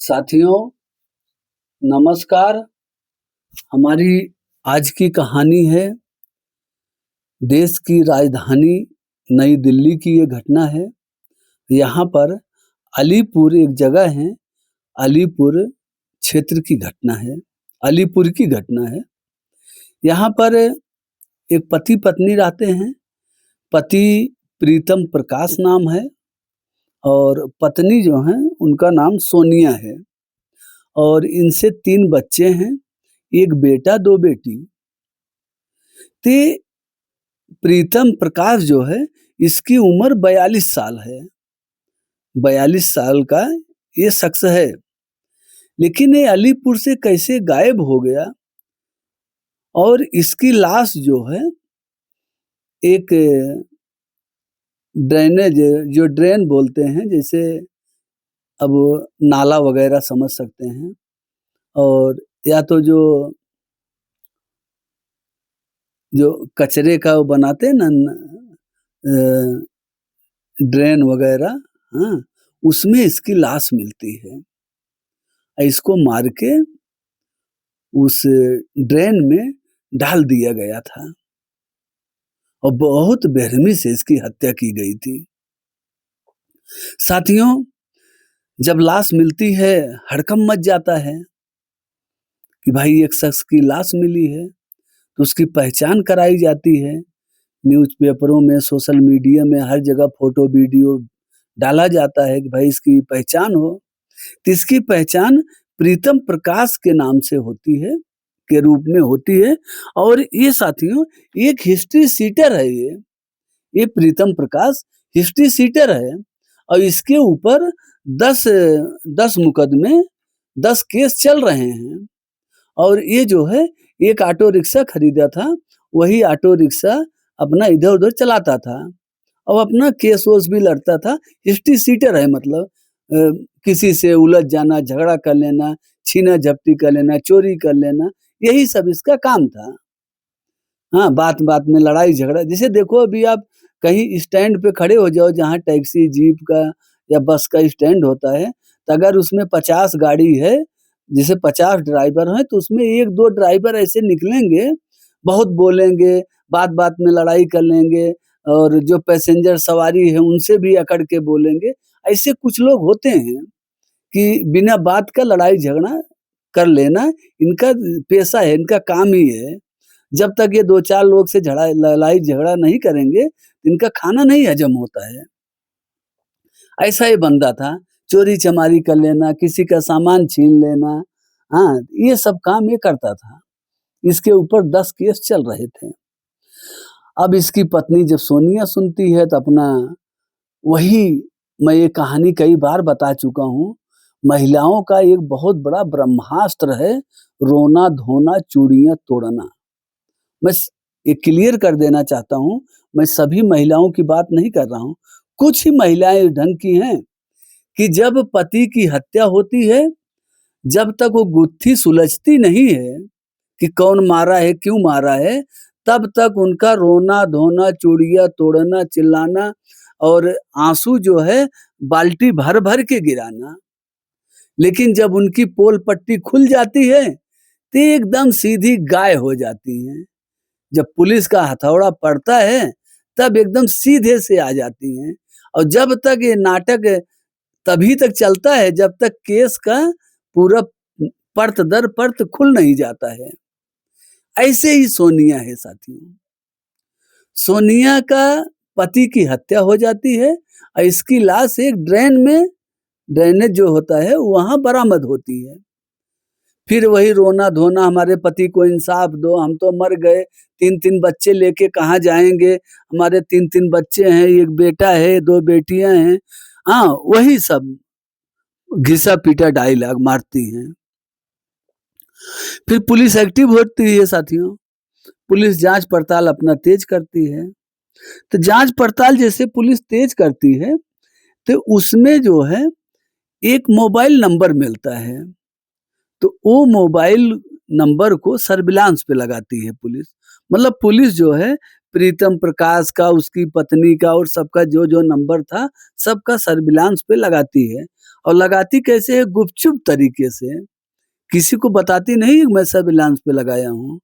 साथियों, नमस्कार। हमारी आज की कहानी है देश की राजधानी नई दिल्ली की ये घटना है। यहाँ पर अलीपुर एक जगह है, अलीपुर क्षेत्र की घटना है, अलीपुर की घटना है। यहाँ पर एक पति-पत्नी रहते हैं। पति प्रीतम प्रकाश नाम है और पत्नी जो हैं उनका नाम सोनिया है और इनसे 3 बच्चे हैं, 1 बेटा 2 बेटी। ते प्रीतम प्रकाश जो है इसकी उम्र 42 साल है। 42 साल का ये शख्स है, लेकिन ये अलीपुर से कैसे गायब हो गया और इसकी लाश जो है एक ड्रेनेज जो ड्रेन बोलते हैं, जैसे अब नाला वगैरह समझ सकते हैं, और या तो जो कचरे का वो बनाते हैं ना ड्रेन वगैरह, हाँ, उसमें इसकी लाश मिलती है। इसको मार के उस ड्रेन में डाल दिया गया था और बहुत बेरहमी से इसकी हत्या की गई थी। साथियों, जब लाश मिलती है हड़कंप मच जाता है कि भाई एक शख्स की लाश मिली है, तो उसकी पहचान कराई जाती है। न्यूज़पेपरों में, सोशल मीडिया में हर जगह फोटो वीडियो डाला जाता है कि भाई इसकी पहचान हो। तो इसकी पहचान प्रीतम प्रकाश के नाम से होती है, के रूप में होती है। और ये साथियों एक हिस्ट्री सीटर है। ये प्रीतम प्रकाश हिस्ट्री सीटर है और इसके ऊपर 10 मुकदमे, 10 केस चल रहे हैं। और ये जो है एक ऑटो रिक्शा खरीदा था, वही ऑटो रिक्शा अपना इधर-उधर चलाता था और अपना केस वोस भी लड़ता था। हिस्ट्री सीटर है, मतलब किसी से उलझ जाना, झगड़ा कर लेना, छीना-झपटी कर लेना, चोरी कर लेना, यही सब इसका काम था। हाँ, बात-बात में लड़ाई झगड़ा। जैसे देखो अभी आप कहीं स्टैंड पे खड़े हो जाओ, जहाँ टैक्सी, जीप का या बस का स्टैंड होता है, तो अगर उसमें 50 गाड़ी है, जैसे 50 ड्राइवर हैं, तो उसमें 1-2 ड्राइवर ऐसे निकलेंगे, बहुत बोलेंगे, बात-बात में लड़ाई कर लेंगे और जो पैसेंजर सवारी है उनसे भी अकड़ के बोलेंगे। ऐसे कुछ लोग होते हैं कि बिना बात का लड़ाई झगड़ा कर लेना इनका पेशा है, इनका काम ही है। जब तक ये 2-4 लोग से लड़ाई झगड़ा नहीं करेंगे, इनका खाना नहीं हजम होता है। ऐसा ही बंदा था, चोरी-चमारी कर लेना, किसी का सामान छीन लेना, हाँ, ये सब काम ये करता था। इसके ऊपर 10 केस चल रहे थे। अब इसकी पत्नी जब सोनिया सुनती है तो अपना वही, मैं ये कहानी कई बार बता चुका हूँ, महिलाओं का एक बहुत बड़ा ब्रह्मास्त्र है, रोना-धोना, चूड़ियाँ तोड़ना। मैं ये क्लियर कर देना चाहता हूँ, मैं सभी महिलाओं की बात नहीं कर रहा हूँ। कुछ ही महिलाएँ इस ढंग की हैं कि जब पति की हत्या होती है, जब तक वो गुत्थी सुलझती नहीं है कि कौन मारा है, क्यों मारा है, तब तक उनका रोना-धोना, चूड़ियाँ तोड़ना, चिल्लाना और आँसू जो है बाल्टी भर-भर के गिराना। लेकिन जब उनकी पोल पट्टी खुल जाती है, तो एकदम सीधी गाय हो जाती हैं। जब पुलिस का हथौड़ा पड़ता है, तब एकदम सीधे से आ जाती हैं और जब तक ये नाटक तभी तक चलता है जब तक केस का पूरा परत दर परत खुल नहीं जाता है। ऐसे ही सोनिया है साथियों। सोनिया का पति की हत्या हो जाती है और इसकी लाश एक ड्रेन में, ड्रेनेज जो होता है वहाँ बरामद होती है। फिर वही रोना-धोना, हमारे पति को इंसाफ दो, हम तो मर गए, 3-3 बच्चे लेके कहाँ जाएँगे? हमारे 3-3 बच्चे हैं, 1 बेटा है, 2 बेटियाँ हैं। हाँ, वही सब घिसा-पीटा डायलॉग मारती हैं। फिर पुलिस एक्टिव होती है साथियों। पुलिस जाँच-पड़ताल अपना तेज करती है। तो जाँच-पड़ताल जैसे पुलिस तेज करती है, तो उसमें जो है एक मोबाइल नंबर मिलता है। तो वो मोबाइल नंबर को सर्विलांस पे लगाती है पुलिस। मतलब पुलिस जो है प्रीतम प्रकाश का, उसकी पत्नी का और सबका जो-जो नंबर था, सबका सर्विलांस पे लगाती है और लगाती कैसे है, गुपचुप तरीके से, किसी को बताती नहीं मैं सर्विलांस पे लगाया हूँ।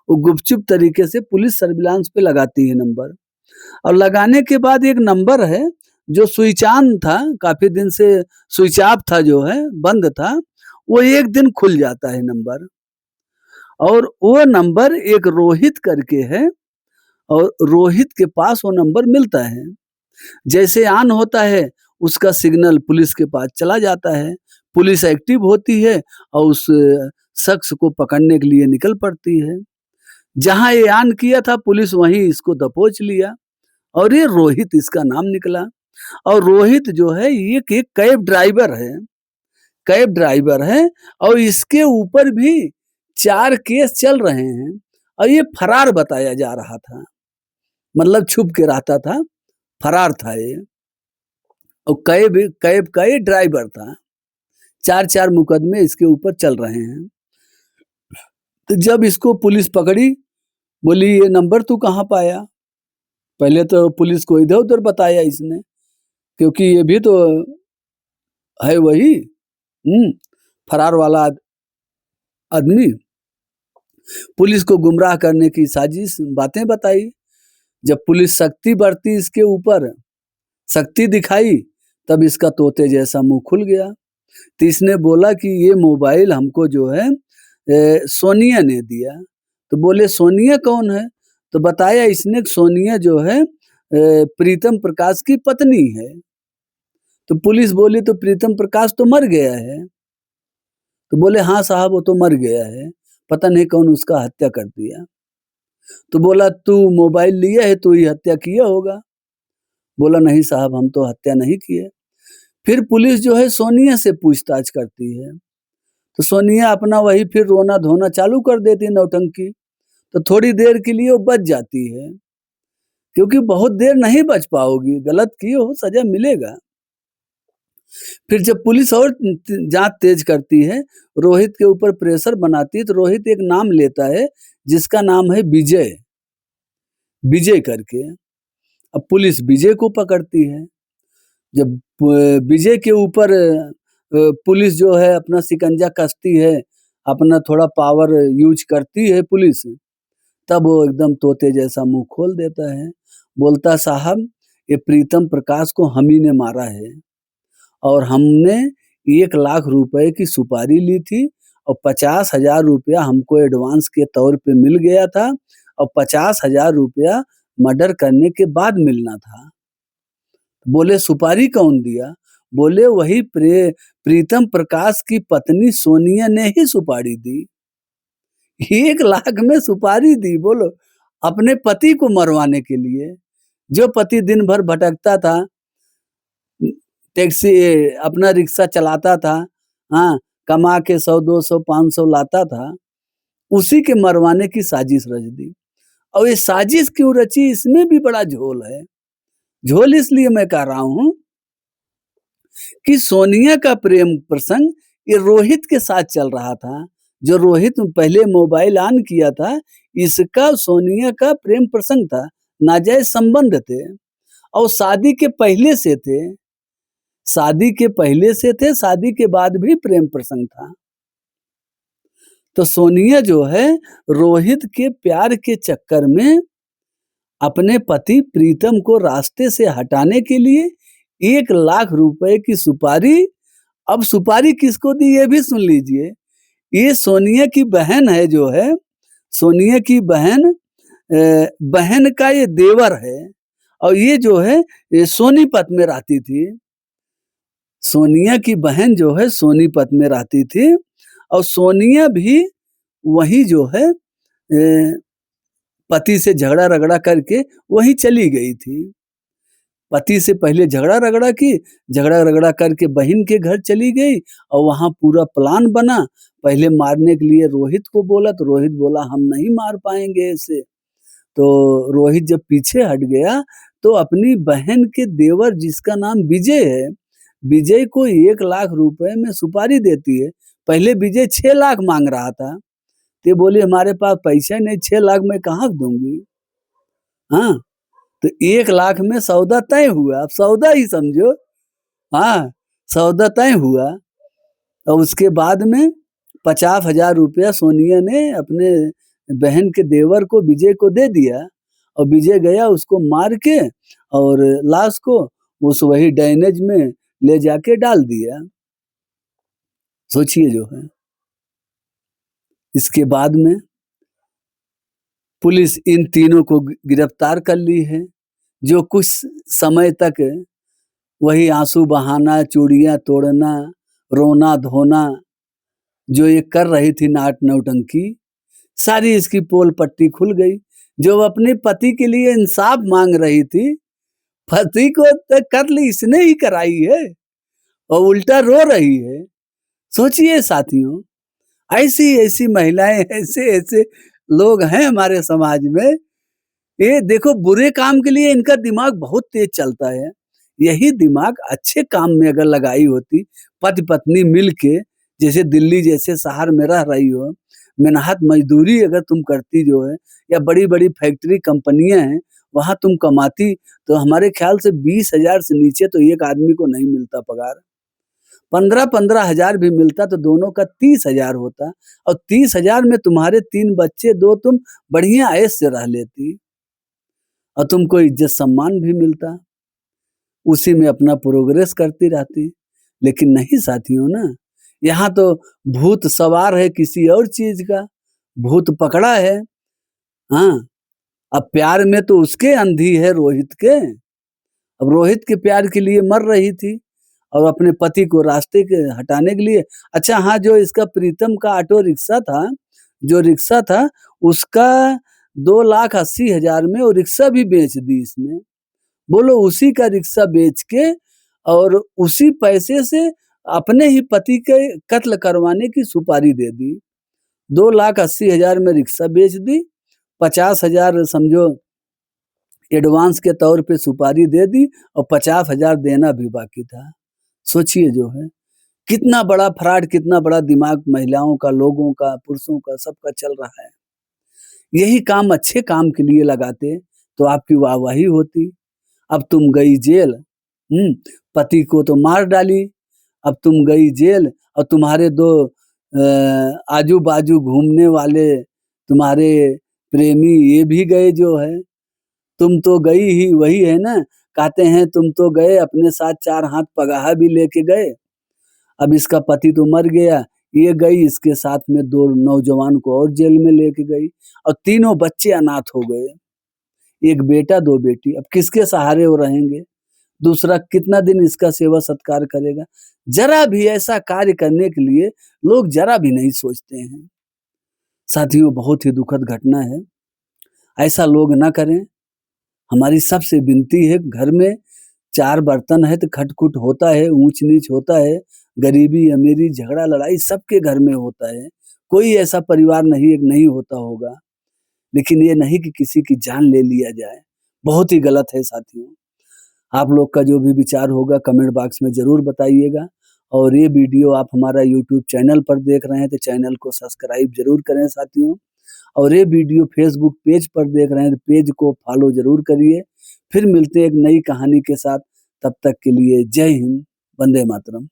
वो गुपचुप तरीके से पुलिस सर्विलांस पे लगाती है नंबर, और लगाने के बाद एक नंबर है जो स्विच ऑन था, काफ़ी दिन से स्विच ऑफ था, जो है बंद था, वो एक दिन खुल जाता है नंबर। और वो नंबर एक रोहित करके है, और रोहित के पास वो नंबर मिलता है। जैसे ऑन होता है, उसका सिग्नल पुलिस के पास चला जाता है, पुलिस एक्टिव होती है और उस शख्स को पकड़ने के लिए निकल पड़ती है। जहाँ ये ऑन किया था पुलिस, वहीं इसको दबोच लिया, और ये रोहित इसका नाम निकला। और रोहित जो है ये एक कैब ड्राइवर है, कैब ड्राइवर है, और इसके ऊपर भी 4 केस चल रहे हैं, और ये फरार बताया जा रहा था, मतलब छुप के रहता था, फरार था ये, और कैब कैब का ये ड्राइवर था। 4-4 मुकदमे इसके ऊपर चल रहे हैं। तो जब इसको पुलिस पकड़ी, बोली ये नंबर तू कहाँ पाया? पहले तो पुलिस को इधर-उधर बताया इसने, क्योंकि ये भी तो है वही फरार वाला आदमी। पुलिस को गुमराह करने की साजिश बातें बताई। जब पुलिस सख्ती बरती इसके ऊपर, सख्ती दिखाई, तब इसका तोते जैसा मुंह खुल गया। तो इसने बोला कि ये मोबाइल हमको जो है सोनिया ने दिया। तो बोले सोनिया कौन है? तो बताया इसने सोनिया जो है प्रीतम प्रकाश की पत्नी है। तो पुलिस बोली तो प्रीतम प्रकाश तो मर गया है। तो बोले हाँ साहब वो तो मर गया है, पता नहीं कौन उसका हत्या कर दिया। तो बोला तू मोबाइल लिया है, तू ही हत्या किया होगा। बोला नहीं साहब हम तो हत्या नहीं किए। फिर पुलिस जो है सोनिया से पूछताछ करती है, तो सोनिया अपना वही फिर रोना धोना चालू कर देती है, नौटंकी। तो थोड़ी देर के लिए वो बच जाती है, क्योंकि बहुत देर नहीं बच पाओगी, गलत किए हो सजा मिलेगा। फिर जब पुलिस और जांच तेज करती है, रोहित के ऊपर प्रेशर बनाती है, तो रोहित एक नाम लेता है जिसका नाम है विजय, विजय करके। अब पुलिस विजय को पकड़ती है। जब विजय के ऊपर पुलिस जो है अपना शिकंजा कसती है, अपना थोड़ा पावर यूज करती है पुलिस, तब वो एकदम तोते जैसा मुंह खोल देता है, बोलता साहब ये प्रीतम प्रकाश को हम ही ने मारा है, और हमने 1 लाख रुपए की सुपारी ली थी, और 50,000 रुपया हमको एडवांस के तौर पे मिल गया था, और 50,000 रुपया मर्डर करने के बाद मिलना था। बोले सुपारी कौन दिया? बोले वही प्रीतम प्रकाश की पत्नी सोनिया ने ही सुपारी दी। 1 लाख में सुपारी दी, बोलो, अपने पति को मरवाने के लिए। जो पति दिन भर भटकता था, टैक्सी अपना रिक्शा चलाता था, हाँ, कमा के 100, 200, 500 लाता था, उसी के मरवाने की साजिश रच दी। और ये साजिश क्यों रची, इसमें भी बड़ा झोल है। झोल इसलिए मैं कह रहा हूँ कि सोनिया का प्रेम प्रसंग ये रोहित के साथ चल रहा था। जो रोहित पहले मोबाइल ऑन किया था, इसका सोनिया का प्रेम प्रसंग था, नाजायज संबंध थे, और शादी के पहले से थे, शादी के पहले से थे, शादी के बाद भी प्रेम प्रसंग था। तो सोनिया जो है रोहित के प्यार के चक्कर में अपने पति प्रीतम को रास्ते से हटाने के लिए 1 लाख रुपए की सुपारी, अब सुपारी किसको दी ये भी सुन लीजिए। ये सोनिया की बहन है, जो है सोनिया की बहन बहन का ये देवर है, और ये जो है ये सोनीपत में रहती थी। सोनिया की बहन जो है सोनीपत में रहती थी, और सोनिया भी वही जो है पति से झगड़ा रगड़ा करके वही चली गई थी। पति से पहले झगड़ा रगड़ा की, झगड़ा रगड़ा करके बहन के घर चली गई, और वहां पूरा प्लान बना। पहले मारने के लिए रोहित को बोला, तो रोहित बोला हम नहीं मार पाएंगे इसे। तो रोहित जब पीछे हट गया, तो अपनी बहन के देवर जिसका नाम विजय है, विजय को 1 लाख रुपए में सुपारी देती है। पहले विजय 6 लाख मांग रहा था, तो बोली हमारे पास पैसा नहीं, 6 लाख में कहाँ दूंगी। हाँ, तो 1 लाख में सौदा तय हुआ, अब सौदा ही समझो। हाँ, सौदा तय हुआ और उसके बाद में 50,000 रुपया सोनिया ने अपने बहन के देवर को, विजय को दे दिया और विजय गया उसको मार के और लाश को उस वही ड्रेनेज में ले जाके डाल दिया। सोचिए जो है। इसके बाद में पुलिस इन तीनों को गिरफ्तार कर ली है, जो कुछ समय तक वही आंसू बहाना, चूड़ियां तोड़ना, रोना धोना जो ये कर रही थी नाट नौटंकी, सारी इसकी पोल पट्टी खुल गई। जो अपने पति के लिए इंसाफ मांग रही थी, पति को तो कत्ल इसने ही कराई है और उल्टा रो रही है। सोचिए साथियों, ऐसी ऐसी महिलाएं, ऐसे ऐसे लोग हैं हमारे समाज में। ये देखो, बुरे काम के लिए इनका दिमाग बहुत तेज चलता है। यही दिमाग अच्छे काम में अगर लगाई होती, पति पत्नी मिल के, जैसे दिल्ली जैसे शहर में रह रही हो, मेहनत मजदूरी अगर तुम करती जो है, या बड़ी बड़ी फैक्ट्री कंपनियां हैं वहां तुम कमाती, तो हमारे ख्याल से 20,000 से नीचे तो एक आदमी को नहीं मिलता पगार। 15-15 हजार भी मिलता तो दोनों का 30,000 होता, और 30,000 में तुम्हारे 3 बच्चे, 2 तुम बढ़िया ऐश से रह लेती और तुमको इज्जत सम्मान भी मिलता, उसी में अपना प्रोग्रेस करती रहती। लेकिन नहीं साथियों ना, यहाँ तो भूत सवार है किसी और चीज का, भूत पकड़ा है। हाँ, अब प्यार में तो उसके अंधी है रोहित के। अब रोहित के प्यार के लिए मर रही थी और अपने पति को रास्ते के हटाने के लिए। अच्छा हाँ, जो इसका प्रीतम का ऑटो रिक्शा था, जो रिक्शा था उसका 2,80,000 में वो रिक्शा भी बेच दी इसने। बोलो, उसी का रिक्शा बेच के और उसी पैसे से अपने ही पति के कत्ल करवाने की सुपारी दे दी। 2,80,000 में रिक्शा बेच दी, 50,000 समझो एडवांस के तौर पे सुपारी दे दी और 50,000 देना भी बाकी था। सोचिए जो है, कितना बड़ा फ्रॉड, कितना बड़ा दिमाग महिलाओं का, लोगों का, पुरुषों का, सबका चल रहा है। यही काम अच्छे काम के लिए लगाते तो आपकी वाहवाही होती। अब तुम गई जेल, पति को तो मार डाली, अब तुम गई जेल और तुम्हारे 2 आजू बाजू घूमने वाले तुम्हारे प्रेमी ये भी गए जो है। तुम तो गई ही, वही है ना, कहते हैं तुम तो गए अपने साथ 4 हाथ पगाहा भी लेके गए। अब इसका पति तो मर गया, ये गई इसके साथ में 2 नौजवान को और जेल में लेके गई और तीनों बच्चे अनाथ हो गए, 1 बेटा 2 बेटी। अब किसके सहारे वो रहेंगे? दूसरा कितना दिन इसका सेवा सत्कार करेगा? जरा भी ऐसा कार्य करने के लिए लोग जरा भी नहीं सोचते हैं। साथियों, बहुत ही दुखद घटना है, ऐसा लोग ना करें। हमारी सबसे विनती है, घर में 4 बर्तन है तो खटखुट होता है, ऊंच नीच होता है, गरीबी अमीरी झगड़ा लड़ाई सबके घर में होता है। कोई ऐसा परिवार नहीं होता होगा, लेकिन ये नहीं कि किसी की जान ले लिया जाए। बहुत ही गलत है साथियों। आप लोग का जो भी विचार होगा कमेंट बॉक्स में जरूर बताइएगा, और ये वीडियो आप हमारा यूट्यूब चैनल पर देख रहे हैं तो चैनल को सब्सक्राइब जरूर करें साथियों, और ये वीडियो फेसबुक पेज पर देख रहे हैं तो पेज को फॉलो जरूर करिए। फिर मिलते हैं एक नई कहानी के साथ, तब तक के लिए जय हिंद, वंदे मातरम।